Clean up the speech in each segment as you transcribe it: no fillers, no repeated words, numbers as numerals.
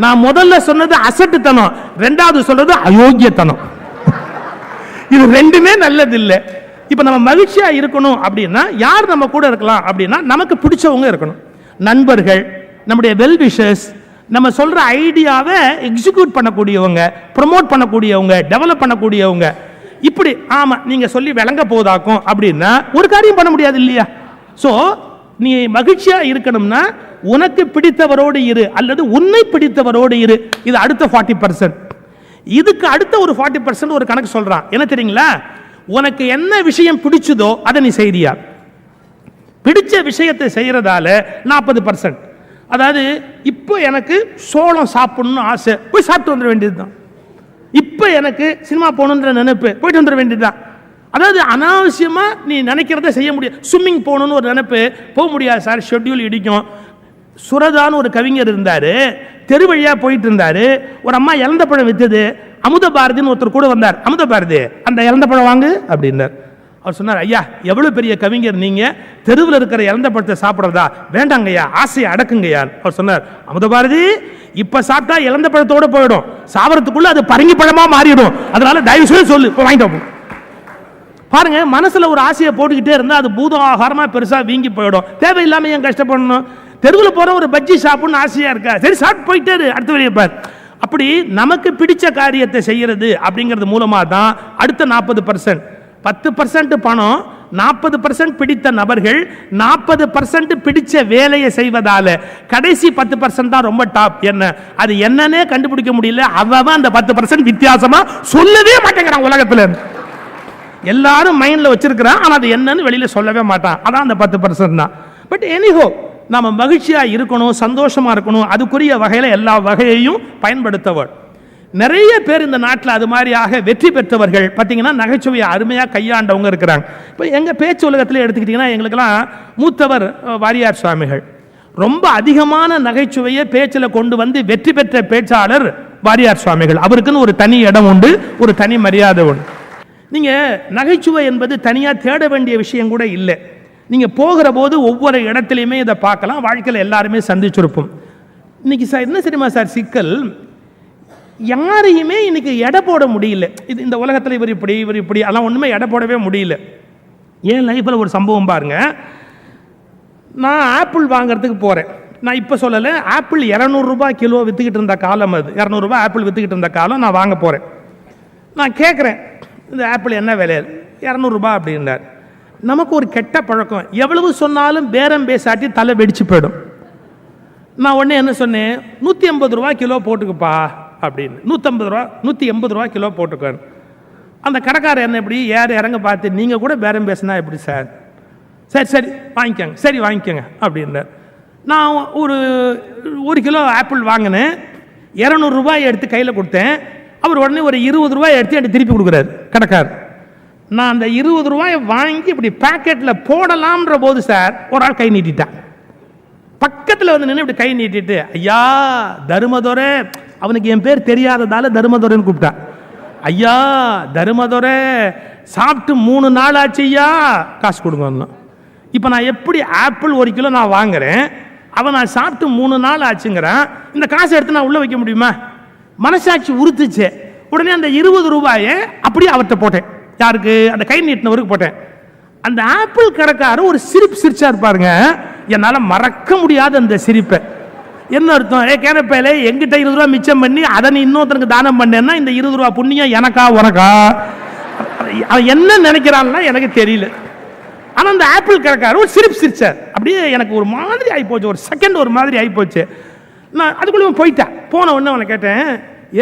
நான் முதல்ல சொன்னது அசட்டுத்தனம், ரெண்டாவது சொல்றது அயோக்கியத்தனம். இது ரெண்டுமே நல்லது இல்லை. இப்ப நம்ம மகிழ்ச்சியா இருக்கணும் அப்படின்னா யார் நம்ம கூட இருக்கலாம் அப்படின்னா நமக்கு பிடிச்சவங்க இருக்கணும். நண்பர்கள், நம்முடைய வெல் விஷர்ஸ், நம்ம சொல்ற ஐடியாவை எக்ஸிக்யூட் பண்ணக்கூடியவங்க, ப்ரமோட் பண்ணக்கூடியவங்க, டெவலப் பண்ணக்கூடியவங்க. இப்படி ஆமா நீங்க சொல்லி விளங்க போதாக்கும் அப்படின்னா ஒரு காரியம் பண்ண முடியாது இல்லையா? சோ நீ மகிழ்ச்சியா இருக்கணும்னா உனக்கு பிடித்தவரோடு இரு அல்லது உன்னை பிடித்தவரோடு இரு. இது அடுத்த 40%. இதுக்கு அடுத்த ஒரு 40% ஒரு கணக்கு சொல்றான். என்ன தெரியுங்களா? உனக்கு என்ன விஷயம் பிடிச்சதோ அதை நீ செய்றியா? பிடிச்ச விஷயத்தை செய்யறதால 40%. அதாவது இப்போ எனக்கு சோளம் சாப்பிடணும்னு ஆசை, போய் சாப்பிட்டு வந்துட வேண்டியதுதான். இப்போ எனக்கு சினிமா போகணுன்ற நினைப்பு, போயிட்டு வந்துட வேண்டியதுதான். அதாவது அனாவசியமா நீ நினைக்கிறத செய்ய முடியாது. ஸ்விம்மிங் போகணும்னு ஒரு நினைப்பு, போக முடியாது சார், ஷெட்யூல் இடிக்கும். சுரதான்னு ஒரு கவிஞர் இருந்தாரு, தெரு வழியா போயிட்டு இருந்தாரு. ஒரு அம்மா இழந்த பழம் வித்தது. அமுத பாரதின்னு ஒருத்தர் கூட வந்தார். அமுத பாரதி, அந்த இழந்த பழம் வாங்கு அப்படின்னார். அவர் சொன்னார், ஐயா எவ்வளவு பெரிய கவிஞர் நீங்க, தெருவில் இருக்கிற இழந்த பழத்தை சாப்பிட்றதா? வேண்டாங்கய்யா, ஆசையை அடக்குங்கய்யா. அவர் சொன்னார், அமுத பாரதி இப்ப சாப்பிட்டா இழந்த பழத்தோட போயிடும், சாவறதுக்குள்ள அது பரங்கி பழமா மாறிடும். அதனால தயவு செய்து சொல்லு, இப்போ வாங்கிட்டு பாருங்க. மனசுல ஒரு ஆசையை போட்டுக்கிட்டே இருந்தா அது பூதம் ஆகாரமா பெருசா வீங்கி போயிடும். தேவையில்லாம ஏன் கஷ்டப்படணும்? தெருவில் போற ஒரு பஜ்ஜி சாப்பிடணும்னு ஆசையா இருக்கா, சரி சாப்பிட்டு போயிட்டே அடுத்த வழியை பார். அப்படி நமக்கு பிடிச்ச காரியத்தை செய்யறது அப்படிங்கிறது மூலமா தான் அடுத்த 40%. 10% பணம், 40% பிடித்த நபர்கள், 40% பிடிச்ச வேலையை செய்வதால கடைசி 10% தான் ரொம்ப டாப். என்ன அது என்னன்னே கண்டுபிடிக்க முடியல. அவன் அந்த 10% வித்தியாசமா சொல்லவே மாட்டேங்கிறான். உலகத்துல எல்லாரும் மைண்ட்ல வச்சிருக்கிறான், ஆனா அது என்னன்னு வெளியில சொல்லவே மாட்டான். அதான் அந்த 10% தான். பட் எனிஹோ நம்ம மகிழ்ச்சியா இருக்கணும், சந்தோஷமா இருக்கணும். அதுக்குரிய வகையில எல்லா வகையையும் பயன்படுத்தவர். நிறைய பேர் இந்த நாட்டில் அது மாதிரியாக வெற்றி பெற்றவர்கள் பார்த்தீங்கன்னா நகைச்சுவையை அருமையாக கையாண்டவங்க இருக்கிறாங்க. இப்போ எங்கள் பேச்சு உலகத்தில் எடுத்துக்கிட்டிங்கன்னா எங்களுக்கெல்லாம் மூத்தவர் வாரியார் சுவாமிகள். ரொம்ப அதிகமான நகைச்சுவையை பேச்சில் கொண்டு வந்து வெற்றி பெற்ற பேச்சாளர் வாரியார் சுவாமிகள். அவருக்குன்னு ஒரு தனி இடம் உண்டு, ஒரு தனி மரியாதை உண்டு. நீங்கள் நகைச்சுவை என்பது தனியாக தேட வேண்டிய விஷயம் கூட இல்லை. நீங்கள் போகிற போது ஒவ்வொரு இடத்துலையுமே இதை பார்க்கலாம். வாழ்க்கையில் எல்லாருமே சந்திச்சிருப்போம். இன்னைக்கு சார் என்ன தெரியுமா சார் சிக்கல், யாரையுமே இன்னைக்கு எடை போட முடியல. இது இந்த உலகத்தில் இவர் இப்படி இவர் இப்படி அதெல்லாம் ஒன்றுமே எடை போடவே முடியல. என் லைஃப்பில் ஒரு சம்பவம் பாருங்க. நான் ஆப்பிள் வாங்கிறதுக்கு போகிறேன். நான் இப்போ சொல்லலை, ஆப்பிள் 200 ரூபாய் கிலோ விற்றுக்கிட்டு இருந்த காலம் அது. 200 ரூபாய் ஆப்பிள் விற்றுக்கிட்டு இருந்த காலம். நான் வாங்க போகிறேன். நான் கேட்குறேன், இந்த ஆப்பிள் என்ன விலை? 200 ரூபாய் அப்படின்னார். நமக்கு ஒரு கெட்ட பழக்கம், எவ்வளவு சொன்னாலும் பேரம் பேசாட்டி தலை வெடிச்சு போயிடும். நான் உடனே என்ன சொன்னேன், 150 ரூபாய் கிலோ போட்டுக்குப்பா அப்படின்னு. 150 ரூபா 180 ரூபா கிலோ போட்டுக்கணும். அந்த கடைக்காரர் என்ன இப்படி ஏற இறங்க பார்த்து, நீங்கள் கூட பேரம் பேசினா எப்படி சார்? சரி சரி வாங்கிக்கோங்க, சரி வாங்கிக்கோங்க அப்படின்னார். நான் ஒரு கிலோ ஆப்பிள் வாங்கினேன். 200 ரூபாய் எடுத்து கையில் கொடுத்தேன். அவர் உடனே ஒரு 20 ரூபாய் எடுத்து எனக்கு திருப்பி கொடுக்குறாரு கடைக்காரர். நான் அந்த 20 ரூபாயை வாங்கி இப்படி பேக்கெட்டில் போடலாம்ன்ற போது சார் ஒரு ஆள் கை நீட்டிட்டான். பக்கத்தில் வந்து நின்று இப்படி கை நீட்டிட்டு, ஐயா தருமதுரை, அவனுக்கு என் பேர் தெரியாததால தருமதுரைன்னு கூப்பிட்டான். ஐயா தருமதுரை சாப்பிட்டு 3 நாள் ஆச்சு ஐயா, காசு கொடுங்க. இப்போ நான் எப்படி ஆப்பிள் 1 கிலோ நான் வாங்குறேன், அவன் நான் சாப்பிட்டு 3 நாள் ஆச்சுங்கிறான். இந்த காசை எடுத்து நான் உள்ள வைக்க முடியுமா? மனசாட்சி உறுத்துச்சு. உடனே அந்த 20 ரூபாயை அப்படியே அவர்கிட்ட போட்டேன். யாருக்கு? அந்த கை நீட்டினவருக்கு போட்டேன். அந்த ஆப்பிள் கடைக்காரர் ஒரு சிரிப்பு சிரிச்சா இருப்பாருங்க. என்னால் மறக்க முடியாத அந்த சிரிப்பை. என்ன அர்த்தம்? கேரப்பையில எங்கிட்ட 20 ரூபா மிச்சம் பண்ணி அதை நீ இன்னொருத்தருக்கு தானம் பண்ணேன்னா இந்த 20 ரூபா புண்ணியம் எனக்கா உனக்கா? என்ன நினைக்கிறான்னா எனக்கு தெரியல. ஆனால் அந்த ஆப்பிள் கடைக்காரர் ஒரு சிரிப்பு சிரிச்சார். அப்படியே எனக்கு ஒரு மாதிரி ஆகிப்போச்சு, ஒரு செகண்ட் ஒரு மாதிரி ஆகிப்போச்சு. நான் அதுக்குள்ளே போயிட்டேன். போன உடனே அவனை கேட்டேன்,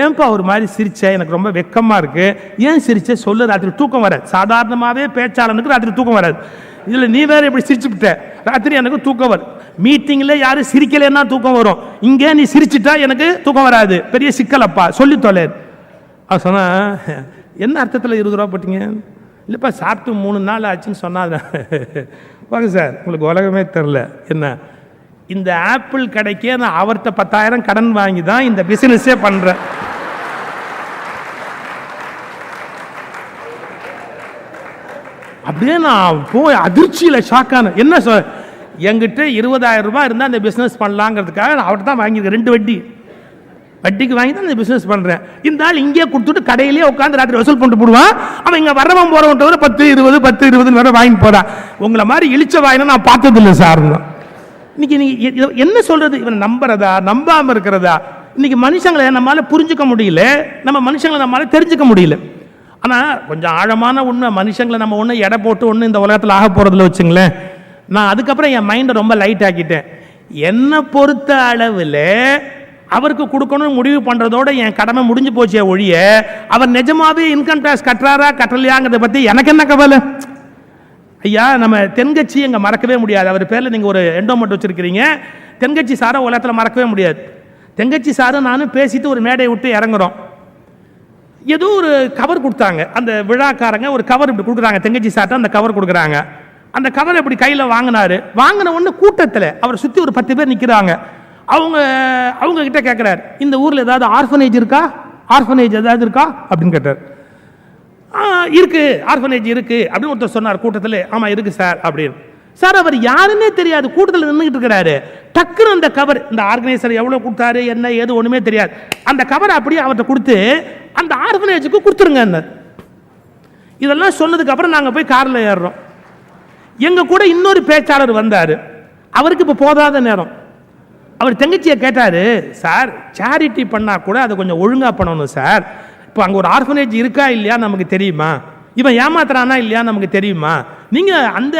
ஏன்பா ஒரு மாதிரி சிரிச்ச? எனக்கு ரொம்ப வெக்கமாக இருக்கு. ஏன் சிரிச்ச சொல்லு, ராத்திரி தூக்கம் வராது. சாதாரணமாகவே பேச்சாளனுக்கு ராத்திரி தூக்கம் வராது. இதில் நீ வேற இப்படி சிரிச்சுக்கிட்ட, ராத்திரி எனக்கு தூக்கம் வரும். மீட்டிங்கில் யாரும் சிரிக்கலைன்னா தூக்கம் வரும், இங்கே நீ சிரிச்சிட்டா எனக்கு தூக்கம் வராது. பெரிய சிக்கலப்பா, சொல்லி தொலை. அவன் சொன்னா, என்ன அர்த்தத்தில் 20 ரூபா போட்டீங்க? இல்லைப்பா சாப்பிட்டு 3 நாள் ஆச்சுன்னு சொன்னாங்க. வாங்க சார், உங்களுக்கு உலகமே தெரில. என்ன இந்த ஆப்பிள் கடைக்கே நான் அவர்கிட்ட 10,000 கடன் வாங்கி தான் இந்த பிசினஸே பண்றேன். அப்படியே நான் போய் அதிர்ச்சியில் ஷாக்கான. என்ன சொல், என்கிட்ட 20,000 ரூபாய் இருந்தால் இந்த பிஸ்னஸ் பண்ணலாங்கிறதுக்காக நான் அவர்கிட்ட தான் வாங்கியிருக்கேன். 2 வட்டி வட்டிக்கு வாங்கி தான் இந்த பிசினஸ் பண்றேன். இந்த ஆள் இங்கே கொடுத்துட்டு கடையிலேயே உட்காந்து ராத்திரி வசூல் பண்ணிட்டு போடுவான். அவன் இங்க வரவன் போறவன் 10-20 வர வாங்கி போறான். உங்களை மாதிரி இழிச்ச வாயினா நான் பார்த்தது இல்லை சார். இன்னைக்கு நீங்க என்ன சொல்றது? இவன் நம்புறதா நம்பாம இருக்கிறதா? இன்னைக்கு மனுஷங்களை நம்மளால புரிஞ்சுக்க முடியல, நம்ம மனுஷங்களை நம்மளால தெரிஞ்சுக்க முடியல. ஆனா கொஞ்சம் ஆழமான உண்மை, மனுஷங்களை நம்ம ஒண்ணு எடை போட்டு ஒண்ணு இந்த உலகத்தில் ஆக போறதுல வச்சுங்களேன். நான் அதுக்கப்புறம் என் மைண்டை ரொம்ப லைட் ஆக்கிட்டேன். என்னை பொறுத்த அளவில் அவருக்கு கொடுக்கணும் முடிவு பண்றதோட என் கடமை முடிஞ்சு போச்சே ஒழிய அவர் நிஜமாவே இன்கம் டாக்ஸ் கட்டுறாரா கட்டலையாங்கிறத பத்தி எனக்கு என்ன கவலை? ஐயா, நம்ம தென்கட்சி எங்க மறக்கவே முடியாது. அவர் பேர்ல நீங்க ஒரு எண்டோமெண்ட் வச்சிருக்கிறீங்க. தென்கட்சி சாரை உலகத்தில் மறக்கவே முடியாது. தென்கட்சி சாரும் நானும் பேசிட்டு ஒரு மேடையை விட்டு இறங்குறோம். ஏதோ ஒரு கவர் கொடுத்தாங்க. அந்த விழாக்காரங்க ஒரு கவர் இப்படி கொடுக்குறாங்க. தென்கட்சி சார்ட்ட அந்த கவர் கொடுக்குறாங்க. அந்த கவர் இப்படி கையில் வாங்கினாரு. வாங்கின ஒன்று கூட்டத்தில் அவரை சுற்றி ஒரு 10 பேர் நிற்கிறாங்க. அவங்க கிட்ட கேட்குறாரு, இந்த ஊரில் ஏதாவது ஆர்ஃபனேஜ் இருக்கா, ஆர்ஃபனேஜ் ஏதாவது இருக்கா அப்படின்னு கேட்டார். இருக்கு, ஆர்ஃபனேஜ் இருக்கு அப்படின்னு ஒருத்தர் சொன்னார் கூட்டத்தில். ஆமாம் இருக்கு சார் அப்படின்னு. சார் அவர் யாருன்னே தெரியாது, கூட்டத்தில் நின்றுகிட்டு இருக்கிறாரு. டக்குன்னு அந்த கவர், இந்த ஆர்கனைசர் எவ்வளோ கொடுத்தாரு என்ன ஏது ஒன்றுமே தெரியாது. அந்த கவரை அப்படியே அவர்கிட்ட கொடுத்து அந்த ஆர்ஃபனேஜுக்கு கொடுத்துருங்க. இதெல்லாம் சொன்னதுக்கு அப்புறம் நாங்கள் போய் காரில் ஏறுறோம். எங்க கூட இன்னொரு பேச்சாளர் வந்தார். அவருக்கு இப்போ போதாத நேரம். அவர் தங்கச்சியை கேட்டாரு, சார் சேரிட்டி பண்ணா கூட அதை கொஞ்சம் ஒழுங்கா பண்ணணும் சார். இப்போ அங்கே ஒரு ஆர்ஃபனேஜ் இருக்கா இல்லையா நமக்கு தெரியுமா, இவன் ஏமாத்துறானா இல்லையா நமக்கு தெரியுமா, நீங்க அந்த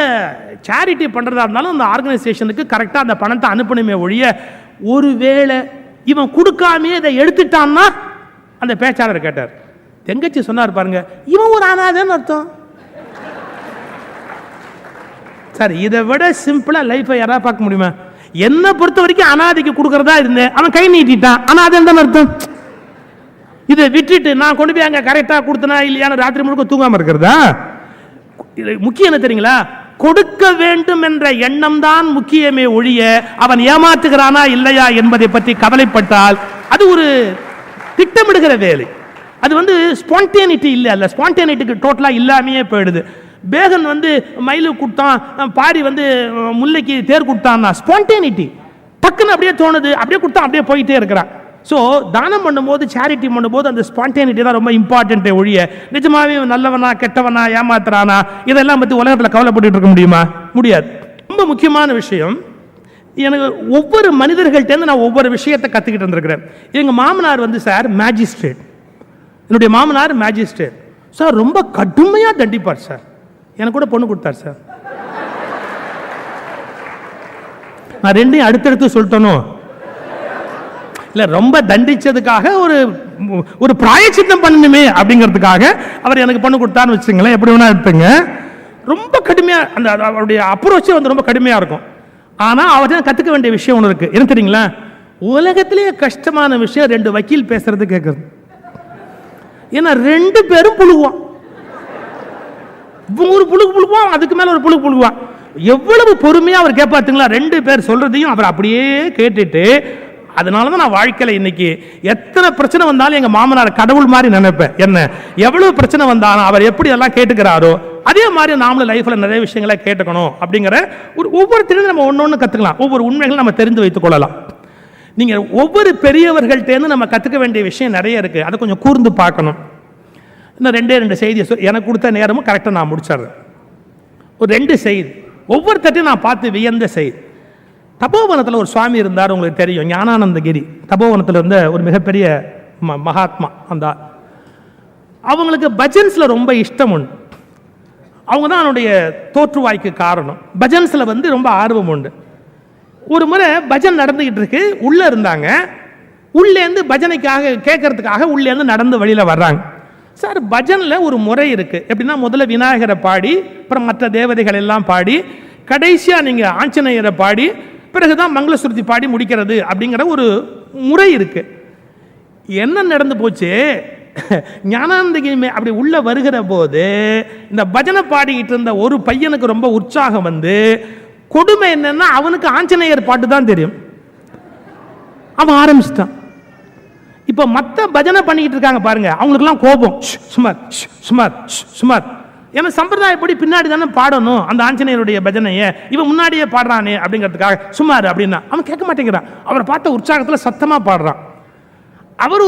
சேரிட்டி பண்றதா இருந்தாலும் அந்த ஆர்கனைசேஷனுக்கு கரெக்டாக அந்த பணத்தை அனுப்பணுமே ஒழிய ஒருவேளை இவன் கொடுக்காமே இதை எடுத்துட்டான்னா. அந்த பேச்சாளர் கேட்டார். தங்கச்சி சொன்னார், பாருங்க இவன் ஒரு அனாதைன்னு அர்த்தம். சார் இதை விட சிம்பிளா லைஃபை யாராவது பார்க்க முடியுமா? என்னை பொறுத்த வரைக்கும் அனாதைக்கு கொடுக்கறதா இருந்தேன், அவன் கை நீட்டிட்டான், அனாதைன்னு அர்த்தம். இதை விட்டுட்டு நான் கொண்டு போய் அங்கே கரெக்டாக கொடுத்தனா இல்லையான்னு ராத்திரி முழுக்க தூங்காம இருக்கிறதா? முக்கியம் என்ன தெரியுங்களா? கொடுக்க வேண்டும் என்ற எண்ணம் தான் முக்கியமே ஒழிய அவன் ஏமாற்றுகிறானா இல்லையா என்பதை பற்றி கவலைப்பட்டால் அது ஒரு திட்டமிடுகிற வேலை. அது ஸ்பான்டேனிட்டி இல்லை, அல்ல ஸ்பான்டேனிட்டிக்கு டோட்டலா இல்லாமையே போயிடுது. பேகன் மயிலு கொடுத்தான், பாரி முல்லைக்கு தேர் கொடுத்தான்னா ஸ்பான்டேனிட்டி, டக்குன்னு அப்படியே தோணுது, அப்படியே கொடுத்தா அப்படியே போயிட்டே இருக்கிறான். ஸோ தானம் பண்ணும்போது சேரிட்டி பண்ணும்போது அந்த ஸ்பான்டேனிட்டி தான் ரொம்ப இம்பார்ட்டன்ட்டே ஒழிய நிஜமாவே நல்லவனா கெட்டவனா ஏமாத்துறானா இதெல்லாம் பற்றி உலகத்தில் கவலைப்பட்டு இருக்க முடியுமா? முடியாது. ரொம்ப முக்கியமான விஷயம், எனக்கு ஒவ்வொரு மனிதர்கள்ட்டேருந்து நான் ஒவ்வொரு விஷயத்தை கற்றுக்கிட்டு இருந்திருக்கிறேன். எங்கள் மாமனார் சார் மேஜிஸ்ட்ரேட், என்னுடைய மாமனார் மேஜிஸ்ட்ரேட் சார். ரொம்ப கடுமையாக தண்டிப்பார் சார். எனக்கு கூட பொண்ணு கொடுத்தார் சார். நான் ரெண்டையும் அடுத்தடுத்து சொல்லிட்டனோ இல்லை, ரொம்ப தண்டிச்சதுக்காக ஒரு பிராயச்சித்தம் பண்ணணுமே அப்படிங்கிறதுக்காக அவர் எனக்கு பொண்ணு கொடுத்தான்னு வச்சுங்களேன். எப்படி வேணா எடுத்துங்க. ரொம்ப கடுமையாக அந்த அவருடைய அப்ரோச்சே ரொம்ப கடுமையாக இருக்கும். ஆனால் அவர்கிட்ட கற்றுக்க வேண்டிய விஷயம் ஒன்று இருக்குது. என்ன தெரியுங்களா? உலகத்திலேயே கஷ்டமான விஷயம் 2 வக்கீல் பேசுறது கேட்குறது. ஏன்னா 2 பேரும் புழுகுவான். ஒரு புழுகுவான், அதுக்கு மேல ஒரு புழுகுவான். எவ்வளவு பொறுமையா அவர் கேட்பாத்துங்களா? 2 பேர் சொல்றதையும் அவர் அப்படியே கேட்டுட்டு. அதனாலதான் நான் வாழ்க்கையில இன்னைக்கு எத்தனை பிரச்சனை வந்தாலும் எங்க மாமனார் கடவுள் மாதிரி நினைப்பேன். என்ன எவ்வளவு பிரச்சனை வந்தாலும் அவர் எப்படி எல்லாம் கேட்டுக்கிறாரோ அதே மாதிரி நாமளும் லைஃப்ல நிறைய விஷயங்களை கேட்டுக்கணும் அப்படிங்கிற ஒவ்வொருத்தரும் நம்ம ஒன்னொன்னு கத்துக்கலாம். ஒவ்வொரு உண்மைகளை நம்ம தெரிந்து வைத்துக் கொள்ளலாம். நீங்க ஒவ்வொரு பெரியவர்கள்ட்டேருந்து நம்ம கத்துக்க வேண்டிய விஷயம் நிறைய இருக்கு. அதை கொஞ்சம் கூர்ந்து பார்க்கணும். இன்னும் 2 செய்தியை எனக்கு கொடுத்த நேரமும் கரெக்டாக நான் முடிச்சிடுறேன். ஒரு 2 செய்தி ஒவ்வொருத்தையும் நான் பார்த்து வியந்த செய்தி. தபோவனத்தில் ஒரு சுவாமி இருந்தார், உங்களுக்கு தெரியும், ஞானானந்தகிரி. தபோவனத்தில் இருந்த ஒரு மிகப்பெரிய மகாத்மா. அந்த அவங்களுக்கு பஜன்ஸில் ரொம்ப இஷ்டம் உண்டு. அவங்க தான் அவனுடைய தோற்றுவாய்க்கு காரணம். பஜன்ஸில் ரொம்ப ஆர்வம் உண்டு. ஒரு முறை பஜன் நடந்துகிட்டு இருக்கு, உள்ளே இருந்தாங்க. உள்ளேருந்து பஜனைக்காக கேட்கறதுக்காக உள்ளேருந்து நடந்து வழியில் வர்றாங்க. சார் பஜனில் ஒரு முறை இருக்குது. எப்படின்னா முதல்ல விநாயகரை பாடி, அப்புறம் மற்ற தேவதைகள் எல்லாம் பாடி, கடைசியாக நீங்கள் ஆஞ்சநேயரை பாடி, பிறகுதான் மங்களசுருதி பாடி முடிக்கிறது அப்படிங்கிற ஒரு முறை இருக்கு. என்ன நடந்து போச்சு? ஞானானந்தகிரி அப்படி உள்ள வருகிற போது இந்த பஜனை பாடிக்கிட்டு இருந்த ஒரு பையனுக்கு ரொம்ப உற்சாகம் கொடுமை என்னன்னா அவனுக்கு ஆஞ்சநேயர் பாட்டு தான் தெரியும். அவன் ஆரம்பிச்சிட்டான். இப்ப மத்த பஜனை பண்ணிக்கிட்டு இருக்காங்க பாருங்க, அவங்களுக்குலாம் கோபம். சுமார் சுமார் சுமார். ஏன்னா சம்பிரதாயப்படி பின்னாடி தானே பாடணும் அந்த ஆஞ்சநேயருடைய பஜனையை, இவன் முன்னாடியே பாடுறானே அப்படிங்கிறதுக்காக சுமார் அப்படின்னா அவன் கேட்க மாட்டேங்கிறான். அவரை பார்த்த உற்சாகத்தில் சத்தமா பாடுறான். அவரு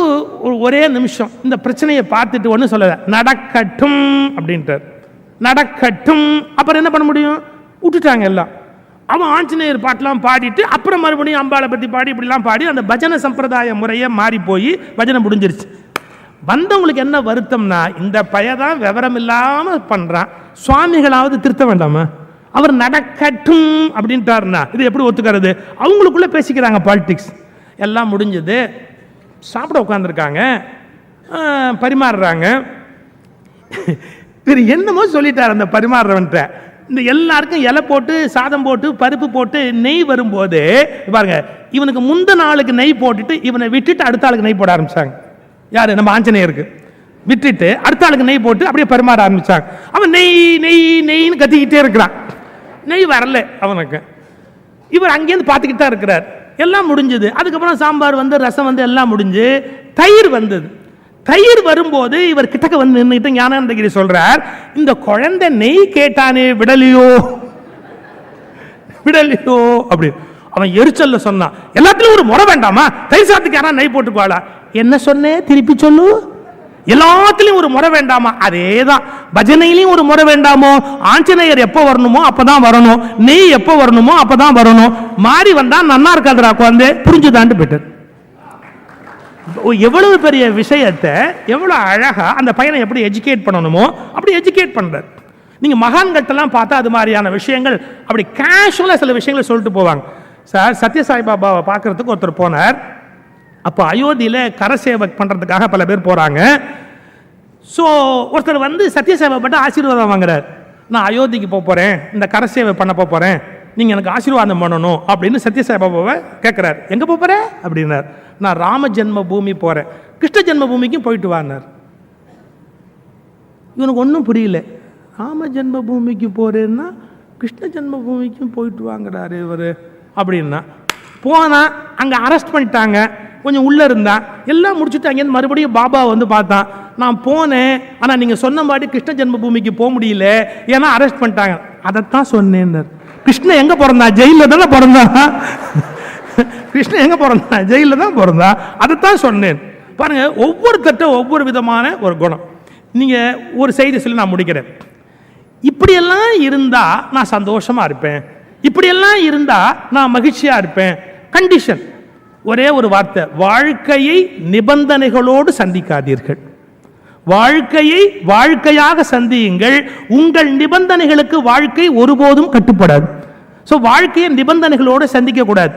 ஒரே நிமிஷம் இந்த பிரச்சனையை பார்த்துட்டு ஒன்றும் சொல்லல, நடக்கட்டும் அப்படின்ட்டார். நடக்கட்டும். அப்புறம் என்ன பண்ண முடியும்? விட்டுட்டாங்க எல்லாம். அவன் ஆஞ்சநேயர் பாட்டெல்லாம் பாடிட்டு அப்புறம் மறுபடியும் அம்பாளை பற்றி பாடி இப்படிலாம் பாடி அந்த பஜனை சம்பிரதாய முறையை மாறி போய் பஜனை முடிஞ்சிருச்சு. வந்தவங்களுக்கு என்ன வருத்தம்னா, இந்த பையதான் விவரம் இல்லாமல் பண்ணுறான், சுவாமிகளாவது திருத்த வேண்டாமா? அவர் நடக்கட்டும் அப்படின்ட்டாருன்னா இது எப்படி ஒத்துக்கிறது? அவங்களுக்குள்ள பேசிக்கிறாங்க பாலிடிக்ஸ். எல்லாம் முடிஞ்சது, சாப்பிட உட்காந்துருக்காங்க, பரிமாறுறாங்க. இவர் என்னமோ சொல்லிட்டார் அந்த பரிமாறுறவன்ட்ட. இந்த எல்லாருக்கும் இலை போட்டு சாதம் போட்டு பருப்பு போட்டு நெய் வரும்போது பாருங்க, இவனுக்கு முந்த நாளுக்கு நெய் போட்டுட்டு இவனை விட்டுட்டு அடுத்த ஆளுக்கு நெய் போட ஆரம்பிச்சாங்க. யாரு? நம்ம ஆஞ்சநேயருக்கு விட்டுட்டு அடுத்த ஆளுக்கு நெய் போட்டு அப்படியே பரிமாற ஆரம்பிச்சாங்க. அவன் நெய் நெய் நெய்ன்னு கத்திக்கிட்டே இருக்கிறான். நெய் வரல அவனுக்கு. இவர் அங்கேருந்து பார்த்துக்கிட்டு தான் இருக்கிறார். எல்லாம் முடிஞ்சது. அதுக்கப்புறம் சாம்பார் வந்து ரசம் வந்து எல்லாம் முடிஞ்சு தயிர் வந்தது. தயிர் வரும்போது இவர் கிட்டக்க வந்து நின்றுட்டு ஞானானந்தகிரி சொல்றார், இந்த குழந்தை நெய் கேட்டானே விடலையோ விடலையோ அப்படி. அவன் எரிச்சல்ல சொன்னான், எல்லாத்திலும் ஒரு முறை வேண்டாமா? தயிர் சாத்துக்கு யாரா நெய் போட்டுக்குவாளா? என்ன சொன்னே திருப்பி சொல்லு. எல்லாத்திலையும் ஒரு முறை வேண்டாமா? அதேதான் பஜனையிலையும் ஒரு முறை வேண்டாமோ? ஆஞ்சநேயர் எப்போ வரணுமோ அப்பதான் வரணும், நெய் எப்போ வரணுமோ அப்பதான் வரணும். மாறி வந்தா நன்னா இருக்காதுரா குழந்தை, புரிஞ்சுதான்ட்டு போயிட்டார். எவ்வளவு பெரிய விஷயத்தை எவ்வளவு அழகா அந்த பையனை எப்படி எஜுகேட் பண்ணணுமோ அப்படி எஜுகேட் பண்றார். நீங்க மகான்கள்ட்டெல்லாம் பார்த்தா அது மாதிரியான விஷயங்கள் அப்படி கேஷுவலா சில விஷயங்களை சொல்லிட்டு போவாங்க. சார் சத்யசாய் பாபாவை பார்க்கறதுக்கு ஒருத்தர் போனார். அப்போ அயோத்தியில கரசேவை பண்றதுக்காக பல பேர் போறாங்க. ஸோ ஒருத்தர் வந்து சத்யசாய் பாபாட்ட ஆசீர்வாதம் வாங்குறார். நான் அயோத்திக்கு போறேன், இந்த கரசேவை பண்ண போறேன், நீங்க எனக்கு ஆசீர்வாதம் பண்ணணும் அப்படின்னு சத்யசாய் பாபாவை கேட்கிறார். எங்க போற அப்படின்னார். நான் ராம ஜென்ம பூமி போறேன், கிருஷ்ண ஜென்ம பூமிக்கும் போயிட்டு வானார். இவனுக்கு ஒன்றும் புரியல. ராம ஜென்ம பூமிக்கு போறேன்னா கிருஷ்ண ஜென்ம பூமிக்கும் போயிட்டு வாங்கிறாரு இவர் அப்படின்னா. போனா அங்க அரெஸ்ட் பண்ணிட்டாங்க. கொஞ்சம் உள்ள இருந்தான், எல்லாம் முடிச்சுட்டு அங்கேருந்து மறுபடியும் பாபா வந்து பார்த்தான். நான் போனேன், ஆனா நீங்க சொன்ன மாதிரி கிருஷ்ண ஜென்ம பூமிக்கு போக முடியல, ஏன்னா அரெஸ்ட் பண்ணிட்டாங்க. அதைத்தான் சொன்னேன். கிருஷ்ணன் எங்க பிறந்தான்? ஜெயில தானே பிறந்தான். கிருஷ்ணன் எங்க பிறந்தான்? ஜெயில தான் பிறந்தான். அதைத்தான் சொன்னேன். பாருங்க, ஒவ்வொருத்தட்ட ஒவ்வொரு விதமான ஒரு குணம். நீங்க ஒரு செய்தி சொல்லி நான் முடிக்கிறேன். இப்படியெல்லாம் இருந்தா நான் சந்தோஷமா இருப்பேன், இப்படியெல்லாம் இருந்தா நான் மகிழ்ச்சியா இருப்பேன். கண்டிஷன் ஒரே ஒரு வார்த்தை, வாழ்க்கையை நிபந்தனைகளோடு சந்திக்காதீர்கள். வாழ்க்கையை வாழ்க்கையாக சந்தியுங்கள். உங்கள் நிபந்தனைகளுக்கு வாழ்க்கை ஒருபோதும் கட்டுப்படாது. ஸோ வாழ்க்கையை நிபந்தனைகளோடு சந்திக்க கூடாது.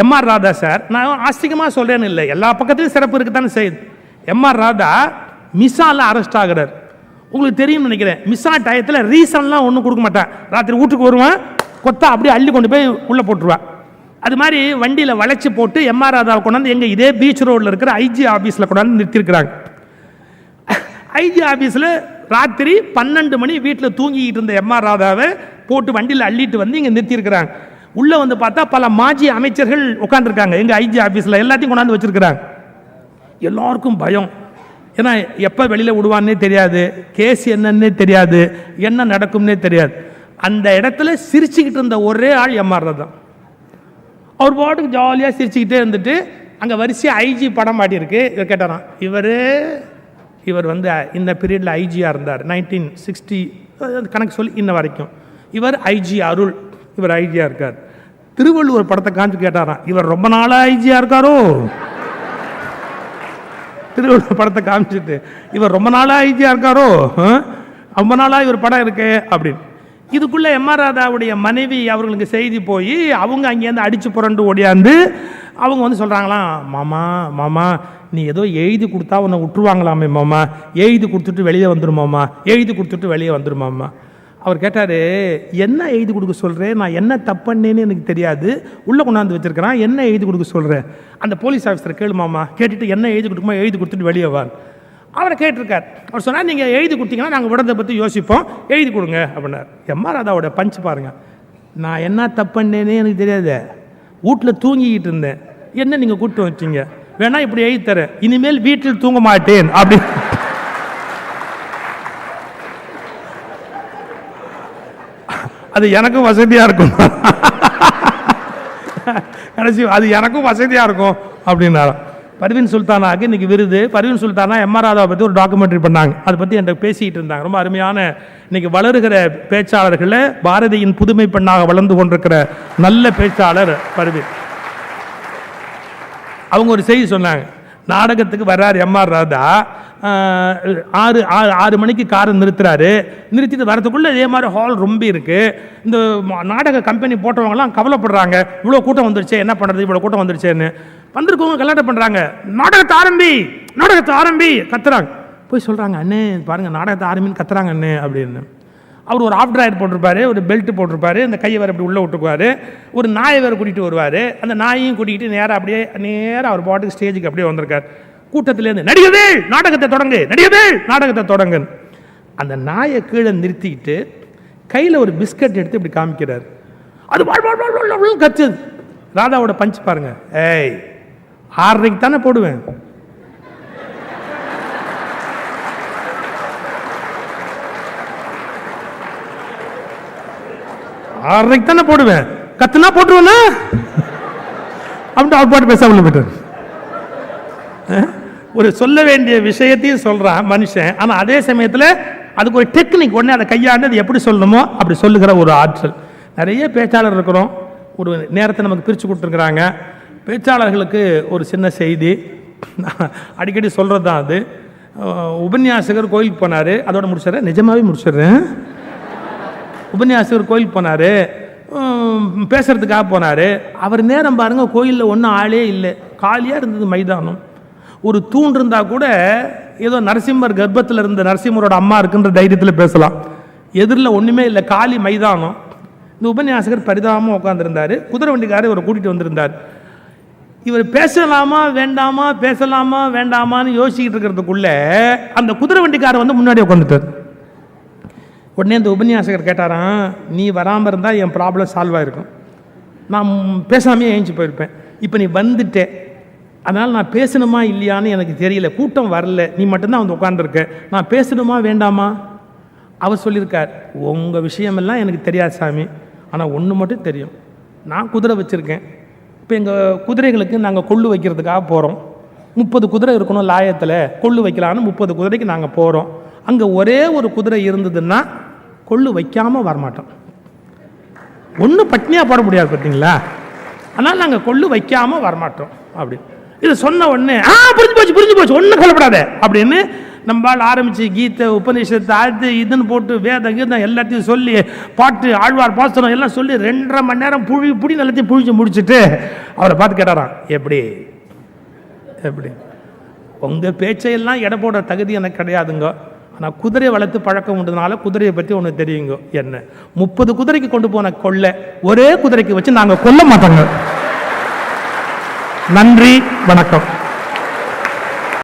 எம்.ஆர். ராதா சார், நான் ஆஸ்திகமா சொல்றேன்னு இல்லை, எல்லா பக்கத்திலும் சிறப்பு இருக்குதானே செய்யுது. எம்.ஆர். ராதா மிசால அரெஸ்ட் ஆகிறார். உங்களுக்கு தெரியும் நினைக்கிறேன். மிசா டயத்தில் ரீசன்லாம் ஒன்றும் கொடுக்க மாட்டான். ராத்திரி வீட்டுக்கு வருவான், கொத்தா அப்படியே அள்ளி கொண்டு போய் உள்ள போட்டுருவான். அது மாதிரி வண்டியில் வளைச்சி போட்டு எம்.ஆர். ராதாவை கொண்டாந்து எங்க இதே பீச் ரோட்ல இருக்கிற ஐஜி ஆபீஸ்ல கொண்டாந்து நிறுத்திருக்கிறாங்க. ஐஜி ஆபீஸ்ல ராத்திரி 12 மணி வீட்டில் தூங்கிட்டு இருந்த எம்.ஆர். ராதாவை போட்டு வண்டியில் அள்ளிட்டு வந்து இங்க நிறுத்திருக்கிறாங்க. உள்ள வந்து பார்த்தா பல மாஜி அமைச்சர்கள் உட்காந்துருக்காங்க எங்க ஐஜி ஆபீஸ்ல, எல்லாத்தையும் கொண்டாந்து வச்சிருக்கிறாங்க. எல்லாருக்கும் பயம். ஏன்னா எப்ப வெளியில விடுவான்னே தெரியாது, கேஸ் என்னன்னே தெரியாது, என்ன நடக்கும்னே தெரியாது. அந்த இடத்துல சிரிச்சுக்கிட்டு இருந்த ஒரே ஆள் எம்.ஆர். ராதா. அவர் பாட்டுக்கு ஜாலியாக சிரிச்சுக்கிட்டே இருந்துட்டு அங்கே வரிசையாக ஐஜி படம் மாட்டியிருக்கு. இவர் கேட்டாராம், இவர் வந்து இந்த பீரியடில் ஐஜியாக இருந்தார், 1960 கணக்கு சொல்லி இன்ன வரைக்கும். இவர் ஐஜி அருள், இவர் ஐஜியாக இருக்கார். திருவள்ளுவர் படத்தை காமிச்சு கேட்டாராம், இவர் ரொம்ப நாளாக ஐஜியாக இருக்காரோ? திருவள்ளுவர் படத்தை காமிச்சிட்டு இவர் ரொம்ப நாளாக ஐஜியாக இருக்காரோ, ரொம்ப நாளாக இவர் படம் இருக்கு அப்படின்னு. இதுக்குள்ள எம்.ஆர். ராதாவுடைய மனைவி அவர்களுக்கு செய்தி போய் அவங்க அங்கேருந்து அடிச்சு புரண்டு ஓடியாந்து அவங்க வந்து சொல்றாங்களாம், மாமா மாமா நீ ஏதோ எழுதி கொடுத்தா உன்னை விட்டுருவாங்களாமே மாமா, எழுதி கொடுத்துட்டு வெளியே வந்துருமாமா, எழுதி கொடுத்துட்டு வெளியே வந்துருமாமா. அவர் கேட்டாரு, என்ன எழுதி கொடுக்க சொல்றேன், நான் என்ன தப்பண்ணேன்னு எனக்கு தெரியாது, உள்ள கொண்டாந்து வச்சிருக்கிறான், என்ன எழுதி கொடுக்க சொல்றேன்? அந்த போலீஸ் ஆஃபீஸர் கேளுமாமா, கேட்டுட்டு என்ன எழுதி கொடுக்குமா, எழுதி கொடுத்துட்டு வெளியே வார். அவரை கேட்டிருக்கார். அவர் சொன்னார், நீங்கள் எழுதி கொடுத்தீங்கன்னா நாங்கள் விடத்தை பற்றி யோசிப்போம், எழுதி கொடுங்க அப்படின்னார். எம்.ஆர். ராதாவோட பஞ்சு பாருங்க. நான் என்ன தப்புன்னேனே எனக்கு தெரியாது, வீட்டில் தூங்கிக்கிட்டு இருந்தேன், என்ன நீங்கள் கூப்பிட்டு வச்சிங்க, வேணா இப்படி எழுதி தரேன், இனிமேல் வீட்டில் தூங்க மாட்டேன் அப்படி. அது எனக்கும் வசதியாக இருக்கும், கடைசி அது எனக்கும் வசதியாக இருக்கும் அப்படின்னாராம். பர்வீன் சுல்தானாக்கு இன்னைக்கு விருது. பர்வீன் சுல்தானா எம்.ஆர். ராதாவை பற்றி ஒரு டாக்குமெண்ட்ரி பண்ணாங்க. அதை பற்றி என்கிட்ட பேசிகிட்டு இருந்தாங்க. ரொம்ப அருமையான இன்னைக்கு வளருகிற பேச்சாளர்களில் பாரதியின் புதுமை பெண்ணாக வளர்ந்து கொண்டிருக்கிற நல்ல பேச்சாளர் பர்வீன். அவங்க ஒரு செய்தி சொன்னாங்க. நாடகத்துக்கு வர்றாரு எம்.ஆர். ராதா, 6 மணிக்கு காரை நிறுத்துறாரு. நிறுத்திட்டு வரதுக்குள்ளே இதே மாதிரி ஹால் ரொம்ப இருக்கு. இந்த நாடக கம்பெனி போட்டவங்கலாம் கவலைப்படுறாங்க, இவ்வளோ கூட்டம் வந்துருச்சு, என்ன பண்ணுறது, இவ்வளோ கூட்டம் வந்துருச்சேன்னு. வந்திருக்கவங்க கல்யாணம் பண்ணுறாங்க, நாடகத்தை ஆரம்பி, நாடகத்தை ஆரம்பி கத்துறாங்க. போய் சொல்கிறாங்க, அண்ணே பாருங்கள் நாடகத்தை ஆரம்பின்னு கத்துறாங்க அண்ணே அப்படின்னு. அவர் ஒரு ஆஃப் ட்ராயர் போட்டிருப்பாரு, ஒரு பெல்ட் போட்டிருப்பாரு, அந்த கையை வேறு அப்படி உள்ளே விட்டுக்குவார். ஒரு நாயை வேறு கூட்டிகிட்டு வருவார். அந்த நாயையும் கூட்டிகிட்டு நேராக அவர் பாட்டுக்கு ஸ்டேஜுக்கு அப்படியே வந்திருக்கார். கூட்டத்திலேருந்து நடிகவே நாடகத்தை தொடங்கு, நடிகவே நாடகத்தை தொடங்கு. அந்த நாயை கீழே நிறுத்திக்கிட்டு கையில் ஒரு பிஸ்கட் எடுத்து இப்படி காமிக்கிறார். அது கத்துது. ராதாவோட பஞ்ச் பாருங்க, ஏய் 6:30 தானே போடுவேன், தானே போடுவேன், கத்துனா போட்டுருவேன்னா அப்படின்ட்டு அவர் பாட்டு பேசாமல் போயிட்டார். ஒரு சொல்ல வேண்டிய விஷயத்தையும் சொல்றான் மனுஷன், ஆனால் அதே சமயத்தில் அதுக்கு ஒரு டெக்னிக் ஒன்று, அதை கையாண்டு அது எப்படி சொல்லணுமோ அப்படி சொல்லுகிற ஒரு ஆற்றல். நிறைய பேச்சாளர் இருக்கிறோம், ஒரு நேரத்தை நமக்கு பிரித்து கொடுத்துருக்குறாங்க. பேச்சாளர்களுக்கு ஒரு சின்ன செய்தி அடிக்கடி சொல்கிறது தான் அது. உபன்யாசகர் கோயிலுக்கு போனார், அதோட முடிச்சிடுறேன், நிஜமாகவே முடிச்சிடுறேன். உபன்யாசகர் கோயிலுக்கு போனார், பேசுறதுக்காக போனார். அவர் நேரம் பாருங்க, கோயிலில் ஒன்றும் ஆளே இல்லை, காலியாக இருந்தது மைதானம். ஒரு தூண் இருந்தால் கூட ஏதோ நரசிம்மர் கர்ப்பத்தில் இருந்த நரசிம்மரோட அம்மா இருக்குன்ற தைரியத்தில் பேசலாம். எதிரில் ஒன்றுமே இல்லை, காலி மைதானம். இந்த உபன்யாசகர் பரிதாபமாக உட்காந்துருந்தார். குதிரை வண்டிக்காரர் இவரை கூட்டிகிட்டு வந்திருந்தார். இவர் பேசலாமா வேண்டாமா, பேசலாமா வேண்டாமான்னு யோசிச்சுக்கிட்டு இருக்கிறதுக்குள்ள அந்த குதிரை வண்டிக்காரர் வந்து முன்னாடி உட்காந்துட்டார். உடனே இந்த உபன்யாசகர் கேட்டாராம், நீ வராமல் இருந்தால் என் ப்ராப்ளம் சால்வ் ஆகிருக்கும், நான் பேசாமே ஏஞ்சி போயிருப்பேன். இப்போ நீ வந்துட்டே, அதனால் நான் பேசணுமா இல்லையான்னு எனக்கு தெரியல, கூட்டம் வரல, நீ மட்டும்தான் வந்து உட்காந்துருக்க, நான் பேசணுமா வேண்டாமா? அவர் சொல்லியிருக்கார், உங்கள் விஷயமெல்லாம் எனக்கு தெரியாது சாமி, ஆனால் ஒன்று மட்டும் தெரியும், நான் குதிரை வச்சுருக்கேன். இப்போ எங்கள் குதிரைகளுக்கு நாங்கள் கொள்ளு வைக்கிறதுக்காக போகிறோம். 30 குதிரை இருக்கணும் லாயத்தில், கொள்ளு வைக்கலான்னு 30 குதிரைக்கு நாங்கள் போகிறோம். அங்கே ஒரே ஒரு குதிரை இருந்ததுன்னா கொள்ளு வைக்காமல் வரமாட்டோம். ஒன்றும் பட்னியாக போட முடியாது பார்த்தீங்களா, அதனால் நாங்கள் கொள்ளு வைக்காமல் வரமாட்டோம் அப்படி. இதை சொன்ன உடனே புரிஞ்சு போச்சு ஒன்றும் கவலைப்படாத அப்படின்னு நம்மளால் ஆரம்பித்து கீதை உபநிஷத்தை அது இதுன்னு போட்டு வேதம் கீதம் எல்லாத்தையும் சொல்லி பாட்டு ஆழ்வார் பாசனம் எல்லாம் சொல்லி 2.5 மணி நேரம் புடி எல்லாத்தையும் புழிச்சு முடிச்சுட்டு அவரை பார்த்து கேட்டாராம், எப்படி உங்கள் பேச்சையெல்லாம் எடை போடுற தகுதி எனக்கு கிடையாதுங்க, ஆனால் குதிரை வளர்த்து பழக்கம் உண்டதுனால குதிரையை பற்றி ஒன்று தெரியுங்க. என்ன 30 குதிரைக்கு கொண்டு போன கொள்ளை ஒரே குதிரைக்கு வச்சு நாங்கள் கொல்ல மாட்டோங்க. நன்றி, வணக்கம்.